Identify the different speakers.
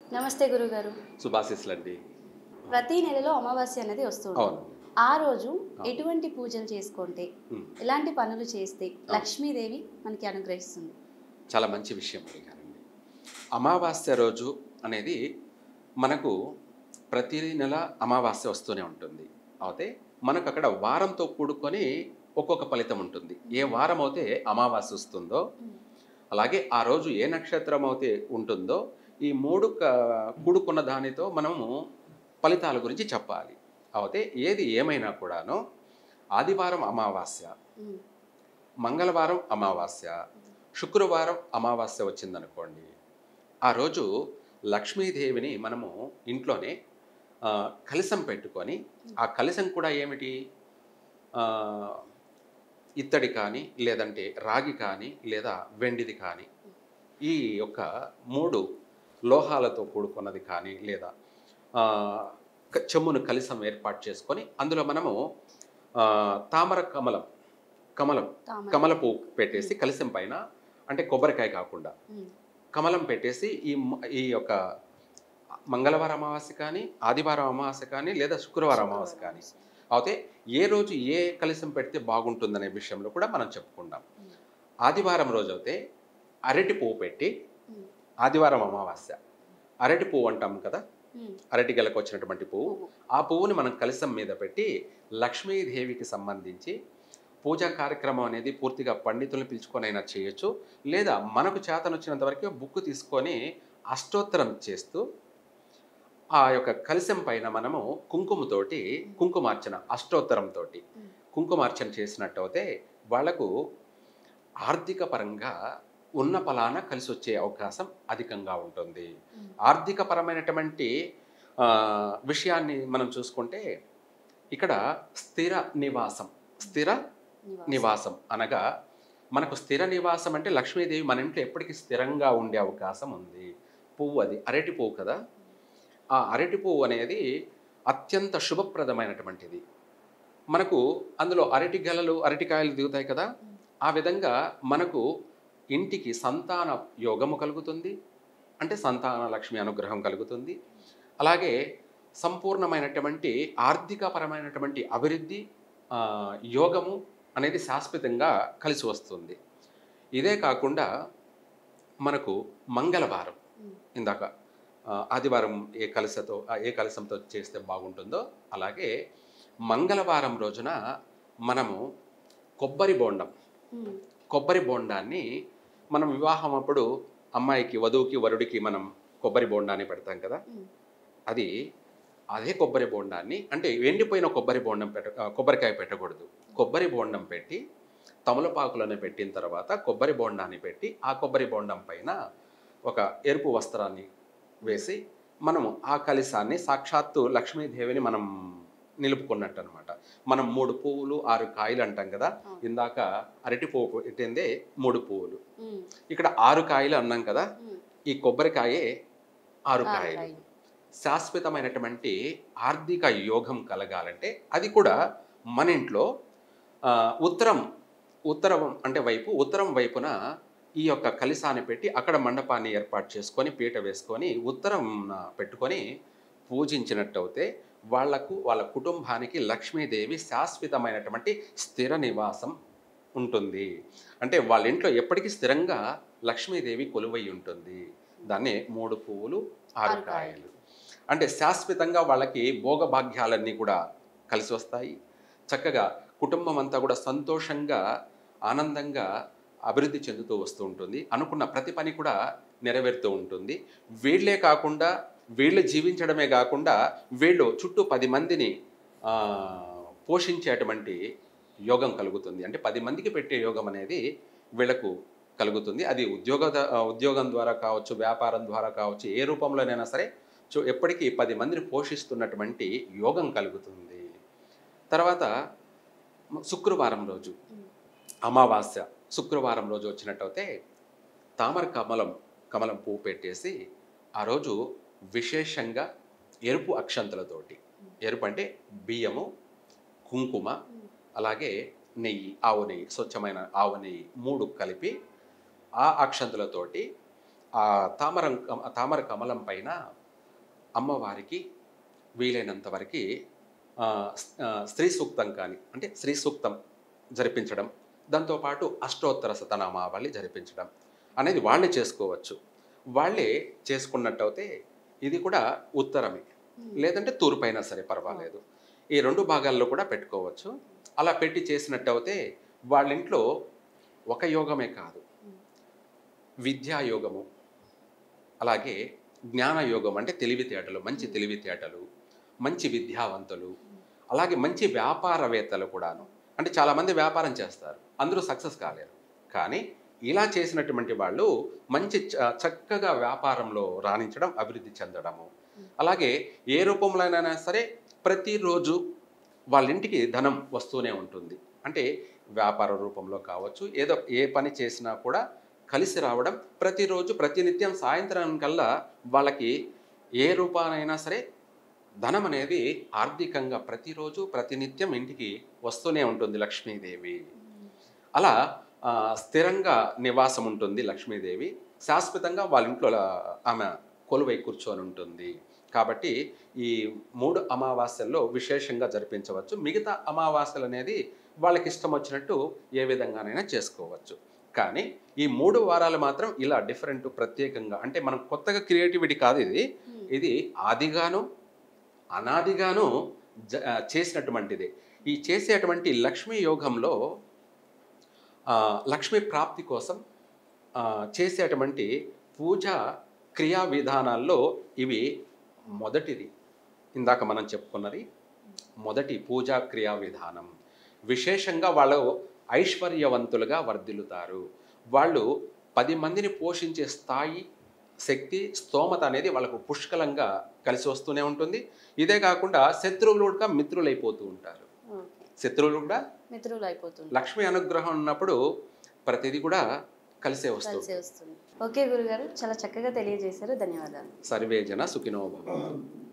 Speaker 1: నమస్తే గురుగారు.
Speaker 2: శుభాశీస్సులండి.
Speaker 1: ప్రతి నెలలో అమావాస్య అనేది వస్తూ ఉంటుంది.
Speaker 2: అవును.
Speaker 1: ఆ రోజు
Speaker 2: అవును.
Speaker 1: ఎటువంటి పూజలు చేసుకుంటే,
Speaker 2: హ్మ్.
Speaker 1: ఎలాంటి పనులు చేస్తే
Speaker 2: అవును.
Speaker 1: లక్ష్మీదేవి మనకి అనుగ్రహిస్తుంది?
Speaker 2: చాలా మంచి విషయం అడిగారండి. అమావాస్య రోజు అనేది మనకు ప్రతి నెల అమావాస్య వస్తూనే ఉంటుంది. అయితే మనకక్కడ వారంతో కూడుకొని ఒక్కొక్క ఫలితం ఉంటుంది. ఏ వారం అయితే అమావాస్య వస్తుందో,
Speaker 1: హ్మ్.
Speaker 2: అలాగే ఆ రోజు ఏ నక్షత్రం అయితే ఉంటుందో, ఈ 3 కూడుకున్న దానితో మనము ఫలితాల గురించి చెప్పాలి. అయితే ఏది ఏమైనా కూడాను ఆదివారం అమావాస్య,
Speaker 1: హ్మ్.
Speaker 2: మంగళవారం అమావాస్య, శుక్రవారం అమావాస్య వచ్చిందనుకోండి. ఆ రోజు లక్ష్మీదేవిని మనము ఇంట్లోనే కలశం పెట్టుకొని, ఆ కలశం కూడా ఏమిటి ఆహ్, ఇత్తడి కానీ, లేదంటే రాగి కానీ, లేదా వెండిది కానీ, ఈ యొక్క 3 లోహాలతో కూడుకున్నది కానీ, లేదా ఆహ్, చెమ్మును కలశం ఏర్పాటు చేసుకొని, అందులో మనము తామర కమలం కమలం
Speaker 1: తామర.
Speaker 2: కమల పువ్వు
Speaker 1: హ్మ్.
Speaker 2: పెట్టేసి కలశం పైన, అంటే కొబ్బరికాయ కాకుండా
Speaker 1: హ్మ్.
Speaker 2: కమలం పెట్టేసి ఈ యొక్క మంగళవారం అమావాస్య కానీ, ఆదివారం అమావాస్య కానీ, లేదా శుక్రవారం అమావాస్య
Speaker 1: శుక్రవారం
Speaker 2: కానీ,
Speaker 1: అమావాస్య.
Speaker 2: అయితే ఏ రోజు ఏ కలశం పెడితే బాగుంటుందనే విషయంలో కూడా మనం చెప్పుకుందాం.
Speaker 1: హ్మ్.
Speaker 2: ఆదివారం రోజైతే అరటి పువ్వు పెట్టి,
Speaker 1: హ్మ్.
Speaker 2: ఆదివారం అమావాస్య అరటి పువ్వు అంటాం కదా!
Speaker 1: హ్మ్.
Speaker 2: అరటి గెలకొచ్చినటువంటి పువ్వు.
Speaker 1: పువ్వు.
Speaker 2: ఆ పువ్వుని మనం కలశం మీద పెట్టి లక్ష్మీదేవికి సంబంధించి పూజా కార్యక్రమం అనేది పూర్తిగా పండితుల్ని పిలుచుకొనైనా చేయొచ్చు. లేదా మనకు చేతనొచ్చినంత వరకు బుక్ తీసుకొని అష్టోత్తరం చేస్తూ, ఆ యొక్క కలశం పైన మనము కుంకుమతోటి కుంకుమార్చన అష్టోత్తరంతోటి
Speaker 1: హ్మ్.
Speaker 2: కుంకుమార్చన చేసినట్టయితే వాళ్ళకు ఆర్థిక పరంగా ఉన్న పలానా కలిసొచ్చే అవకాశం అధికంగా ఉంటుంది.
Speaker 1: హ్మ్.
Speaker 2: ఆర్థిక పరమైనటువంటి విషయాన్ని మనం చూసుకుంటే ఇక్కడ స్థిర నివాసం, స్థిర
Speaker 1: నివాసం.
Speaker 2: నివాసం అనగా మనకు స్థిర నివాసం అంటే లక్ష్మీదేవి మన ఇంట్లో ఎప్పటికీ స్థిరంగా ఉండే అవకాశం ఉంది. పువ్వు అది అరటి పువ్వు కదా! ఆ అరటి పువ్వు అనేది అత్యంత శుభప్రదమైనటువంటిది. మనకు అందులో అరటి గెలలు, అరటికాయలు దిగుతాయి కదా!
Speaker 1: హ్మ్.
Speaker 2: ఆ విధంగా మనకు ఇంటికి సంతాన యోగము కలుగుతుంది. అంటే సంతాన లక్ష్మి అనుగ్రహం కలుగుతుంది. అలాగే సంపూర్ణమైనటువంటి ఆర్థికపరమైనటువంటి అభివృద్ధి, యోగము అనేది శాశ్వతంగా కలిసి వస్తుంది. ఇదే కాకుండా మనకు మంగళవారం
Speaker 1: హ్మ్.
Speaker 2: ఇందాక ఆదివారం ఏ కలశంతో చేస్తే బాగుంటుందో, అలాగే మంగళవారం రోజున మనము కొబ్బరి బోండం,
Speaker 1: హ్మ్.
Speaker 2: కొబ్బరి బోండాన్ని మనం వివాహం అప్పుడు అమ్మాయికి, వధువుకి, వరుడికి మనం కొబ్బరి బోండాన్ని పెడతాం కదా!
Speaker 1: హ్మ్.
Speaker 2: అది అదే కొబ్బరి బోండాన్ని, అంటే ఎండిపోయిన కొబ్బరి బోండం కొబ్బరికాయ పెట్టకూడదు. కొబ్బరి బోండం పెట్టి, తమలపాకులను పెట్టిన తర్వాత కొబ్బరి బోండాన్ని పెట్టి, ఆ కొబ్బరి బోండం పైన ఒక ఎరుపు వస్త్రాన్ని వేసి, మనము ఆ కలశాన్ని సాక్షాత్తు లక్ష్మీదేవిని మనం నిలుపుకున్నట్టనమాట. మనం 3 పువ్వులు, 6 కాయలు అంటాం కదా!
Speaker 1: అవును.
Speaker 2: ఇందాక అరటి పువ్వు పెట్టిందే 3 పువ్వులు.
Speaker 1: హ్మ్.
Speaker 2: ఇక్కడ 6 కాయలు అన్నాం కదా!
Speaker 1: హ్మ్.
Speaker 2: ఈ కొబ్బరికాయే 6
Speaker 1: 6
Speaker 2: కాయలు.
Speaker 1: కాయలు.
Speaker 2: శాశ్వతమైనటువంటి ఆర్థిక యోగం కలగాలంటే అది కూడా మన ఇంట్లో ఉత్తరం ఉత్తరం అంటే ఉత్తరం వైపున ఈ యొక్క కలశాన్ని పెట్టి అక్కడ మండపాన్ని ఏర్పాటు చేసుకొని, పీట వేసుకొని, ఉత్తరంన పెట్టుకొని పూజించినట్టయితే వాళ్లకు, వాళ్ళ కుటుంబానికి లక్ష్మీదేవి శాశ్వతమైనటువంటి స్థిర నివాసం ఉంటుంది. అంటే వాళ్ళ ఇంట్లో ఎప్పటికీ స్థిరంగా లక్ష్మీదేవి కొలువై ఉంటుంది. దాన్నే 3 పువ్వులు, 6
Speaker 1: 6 కాయలు.
Speaker 2: కాయలు. అంటే శాశ్వతంగా వాళ్ళకి భోగభాగ్యాలన్నీ కూడా కలిసి వస్తాయి. చక్కగా కుటుంబం అంతా కూడా సంతోషంగా, ఆనందంగా అభివృద్ధి చెందుతూ వస్తూ ఉంటుంది. అనుకున్న ప్రతి పని కూడా నెరవేరుతూ ఉంటుంది. వీళ్ళే కాకుండా, వీళ్ళు జీవించడమే కాకుండా, వీళ్ళు చుట్టూ 10 మందిని పోషించేటువంటి యోగం కలుగుతుంది. అంటే 10 మందికి పెట్టే యోగం అనేది వీళ్ళకు కలుగుతుంది. అది ఉద్యోగం ద్వారా కావచ్చు, వ్యాపారం ద్వారా కావచ్చు, ఏ రూపంలోనైనా సరే ఎప్పటికీ 10 మందిని పోషిస్తున్నటువంటి యోగం కలుగుతుంది. తర్వాత శుక్రవారం రోజు
Speaker 1: హ్మ్.
Speaker 2: అమావాస్య, శుక్రవారం రోజు వచ్చినట్టయితే తామర కమలం పువ్వు పెట్టేసి, ఆ రోజు విశేషంగా ఎరుపు అక్షంతలతోటి, ఎరుపు అంటే బియ్యము, కుంకుమ,
Speaker 1: హ్మ్.
Speaker 2: అలాగే నెయ్యి, ఆవు నెయ్యి, స్వచ్ఛమైన ఆవు నెయ్యి 3 కలిపి ఆ అక్షంతలతోటి ఆ తామర కమలం పైన అమ్మవారికి వీలైనంత వరకు స్త్రీ సూక్తం కానీ అంటే స్త్రీ సూక్తం జరిపించడం, దాంతోపాటు అష్టోత్తర శతనామావళి జరిపించడం అనేది వాళ్ళే చేసుకోవచ్చు. వాళ్ళే చేసుకున్నట్టయితే ఇది కూడా ఉత్తరమే, లేదంటే తూర్పైనా సరే పర్వాలేదు. ఈ 2 భాగాల్లో కూడా పెట్టుకోవచ్చు. అలా పెట్టి చేసినట్టయితే వాళ్ళ ఇంట్లో ఒక యోగమే కాదు, విద్యా యోగము, అలాగే జ్ఞాన యోగం అంటే తెలివితేటలు, మంచి తెలివితేటలు, మంచి విద్యావంతులు, అలాగే మంచి వ్యాపారవేత్తలు కూడాను. అంటే చాలామంది వ్యాపారం చేస్తారు, అందరూ సక్సెస్ కాలేరు. కానీ ఇలా చేసినటువంటి వాళ్ళు మంచి చక్కగా వ్యాపారంలో రాణించడం, అభివృద్ధి చెందడము. అలాగే ఏ రూపంలోనైనా సరే ప్రతిరోజు వాళ్ళ ఇంటికి ధనం వస్తూనే ఉంటుంది. అంటే వ్యాపార రూపంలో కావచ్చు, ఏదో ఏ పని చేసినా కూడా కలిసి రావడం, ప్రతిరోజు ప్రతినిత్యం సాయంత్రం కల్లా వాళ్ళకి ఏ రూపానైనా సరే ధనం అనేది ఆర్థికంగా ప్రతిరోజు ప్రతినిత్యం ఇంటికి వస్తూనే ఉంటుంది లక్ష్మీదేవి. అలా స్థిరంగా నివాసం ఉంటుంది లక్ష్మీదేవి, శాశ్వతంగా వాళ్ళ ఇంట్లో ఆమె కొలువై కూర్చొని ఉంటుంది. కాబట్టి ఈ 3 అమావాస్యల్లో విశేషంగా జరిపించవచ్చు. మిగతా అమావాస్యలు అనేది వాళ్ళకి ఇష్టం వచ్చినట్టు ఏ విధంగానైనా చేసుకోవచ్చు. కానీ ఈ 3 వారాలు మాత్రం ఇలా డిఫరెంట్, ప్రత్యేకంగా, అంటే మనం కొత్తగా క్రియేటివిటీ కాదు ఇది. ఇది ఆదిగాను అనాదిగాను చేసినటువంటిది. ఈ చేసేటువంటి లక్ష్మీ యోగంలో లక్ష్మీ ప్రాప్తి కోసం చేసేటువంటి పూజా క్రియా విధానాల్లో ఇవి మొదటిది. ఇందాక మనం చెప్పుకున్నది మొదటి పూజా క్రియా విధానం. విశేషంగా వాళ్ళు ఐశ్వర్యవంతులుగా వర్ధిల్లుతారు. వాళ్ళు 10 మందిని పోషించే స్థాయి, శక్తి, స్తోమత అనేది వాళ్ళకు పుష్కలంగా కలిసి వస్తూనే ఉంటుంది. ఇదే కాకుండా శత్రువులు కూడా మిత్రులైపోతూ ఉంటారు. శత్రువులు కూడా మిత్రులు అయిపోతుంది. లక్ష్మీ అనుగ్రహం ఉన్నప్పుడు ప్రతిదీ కూడా కలిసే వస్తుంది.
Speaker 1: ఓకే గురుగారు, చాలా చక్కగా తెలియజేశారు. ధన్యవాదాలు.
Speaker 2: సర్వే జన సుఖినో భవంతు.